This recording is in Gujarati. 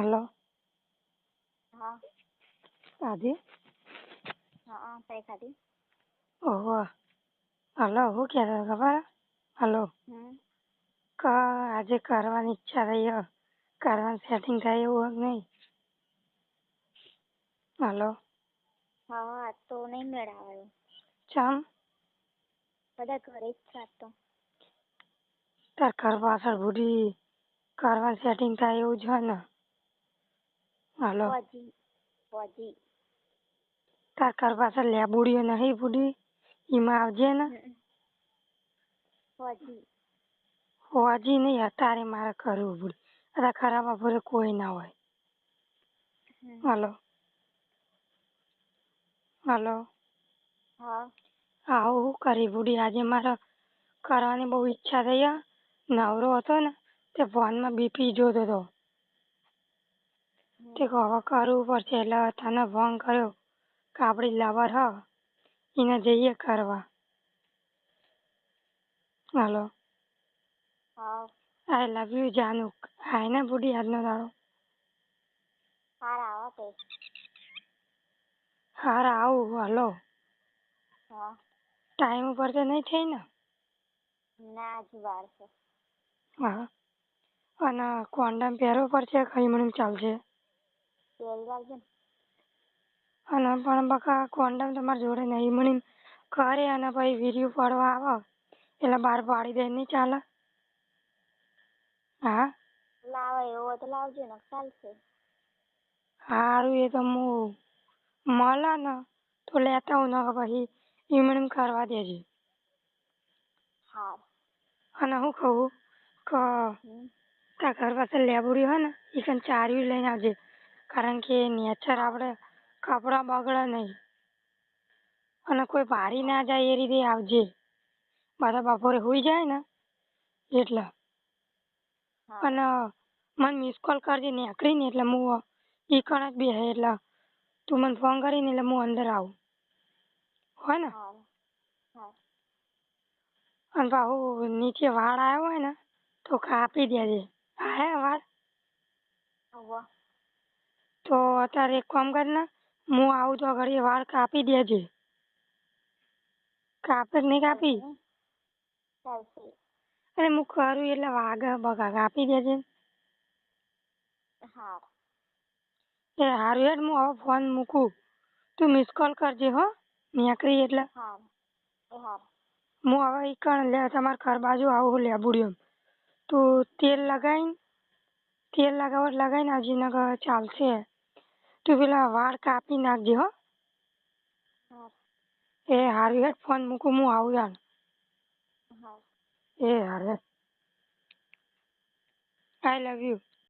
હલો. હા. આજી. હા તે ખાધી. ઓહો. હલો હું કહેતો ખબર? હલો. આજે કરવાની ઈચ્છા થઈ કરવાનું સેટિંગ થાય એવું નહીં. હલો. હા તો નહીં મેળાયો. ચમ? બધા ઘરે જ છે તો. તાર ઘર પાછળ બુઢી કરવાનું સેટિંગ થાય એવું છે ને. હલો. પોજી. તાર ઘર પાછળ લેબુડીઓ નહીં બુઢી એમાં આવજે ને. પોજી. હોજી નહીં અત્યારે મારે કરવું બુઢી અરે ખરાબ બપોરે કોઈ ના હોય. હલો. હલો. હા. હું કરી બુઢી આજે મારે કરવાની બહુ ઈચ્છા થઈ નવરો હતો ને તે ફોનમાં બીપી જોતો હતો. તે હવે કરવું પડશે એટલે તને ફોન કર્યો કે આપડી લવર હ એને જઈએ કરવા. હલો. હા. આઈ લવ યુ જાનુ આય ને બુઢી આજનો દાડો. હારા આવો તે. હારા આવું હલો. હા. ટાઈમ ઉપર તો નહીં થઈ ને? ના હજુ વાર છે. હા અને કોન્ડમ પહેરવો પડશે કે એમનેમ ચાલશે? પહેરી આવજે ને. અને પણ બકા કોન્ડમ તમારી જોડે નહીં એમનેમ કરે અને પછી વિડીયો પાડવા આવે એટલે બહાર પાડી દે નહીં ચાલે? હા. લાવે એવું હોય તો લાવજો ને ચાલશે. હારું એ તો હું મળે ને તો લેતા આવું ને પછી એમનેમ કરવા દેજે. હા. અને હું કહું કે તારા ઘર પાસે લેબોડી હોય ને એ કણ ચાર્યું લઈને આવજે કારણ કે નેચર આપણે કપડાં બગડે નહીં. અને કોઈ ભારી ના જાય એ રીતે આવજે બધા બપોરે સુઈ જાય ને એટલે. અને મને મિસ કોલ કરજે નીકળી ને એટલે હું ઈ કણ જ બેહે એટલે તું મને ફોન કરીને એટલે હું અંદર આવું હો ને. હા. અને પાહુ નીચે વાળ આવ્યો હોય ને તો કાપી દેજે. આયા વાળ? હોવ. તો અત્યારે એક કામ કર ને હું આવું તો ઘડી વાળ કાપી દેજે. કાપે કે નહીં કાપી? ચાલશે. અરે હું કરું એટલે વાગે બગા કાપી દેજે. હા. એ હારું હેડ હું હવે ફોન મૂકું તું મિસ કોલ કરજે હો નીકળી એટલે. હા એ હા. હું હવે ઈ કણ તમારા ઘર બાજુ આવું લેબુડિયમ તું તેલ લગાવીને આવજે નકર ચાલશે. તું પેલા વાળ કાપી નાખજે હો. હા. એ હારું હેડ ફોન મૂકું હું આવું હેડ. હા. એ હારું હેડ. આઈ લવ યુ.